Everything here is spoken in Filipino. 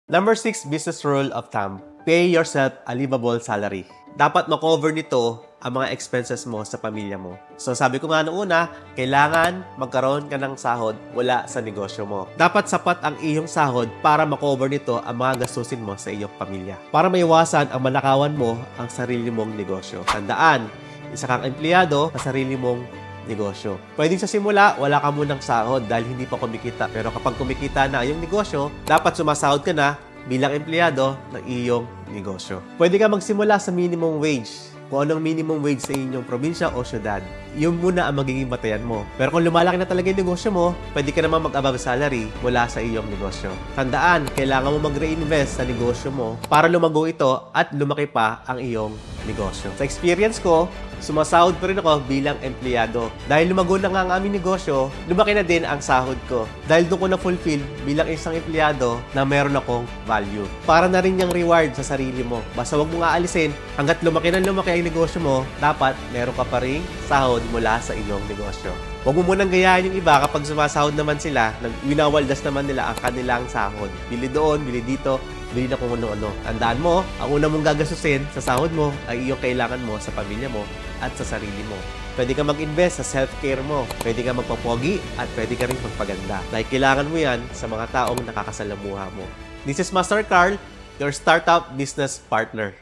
Number 6, business rule of thumb. Pay yourself a livable salary. Dapat makover nito ang mga expenses mo sa pamilya mo. So sabi ko nga noong una, kailangan magkaroon ka ng sahod wala sa negosyo mo. Dapat sapat ang iyong sahod para makover nito ang mga gastusin mo sa iyong pamilya. Para maiwasan ang manakawan mo ang sarili mong negosyo. Tandaan, isa kang empleyado sa sarili mong negosyo. Pwedeng sa simula, wala ka munang sahod dahil hindi pa kumikita. Pero kapag kumikita na iyong negosyo, dapat sumasahod ka na bilang empleyado ng iyong negosyo. Pwede ka magsimula sa minimum wage. Kung anong minimum wage sa inyong probinsya o syudad, yun muna ang magiging batayan mo. Pero kung lumalaki na talaga yung negosyo mo, pwede ka naman mag-above salary mula sa iyong negosyo. Tandaan, kailangan mo mag-reinvest sa negosyo mo para lumago ito at lumaki pa ang iyong negosyo. Sa experience ko, sumasahod pa rin ako bilang empleyado. Dahil lumago na nga ang aming negosyo, lumaki na din ang sahod ko. Dahil doon ko na-fulfill bilang isang empleyado na meron akong value. Para na rin yung reward sa sarili mo. Basta wag mo nga alisin, hanggat lumaki na lumaki ang negosyo mo, dapat meron ka pa rin sahod mula sa iyong negosyo. Huwag mo munang gayahin yung iba kapag sumasahod naman sila, winawaldas naman nila ang kanilang sahod. Bili doon, bili dito, bili na kung ano-ano. Tandaan mo, ang una mong gagastusin sa sahod mo ay iyong kailangan mo sa pamilya mo at sa sarili mo. Pwede ka mag-invest sa self-care mo, pwede ka magpapogi at pwede ka rin magpaganda. Dahil kailangan mo yan sa mga taong nakakasalamuha mo. This is Master Carl, your startup business partner.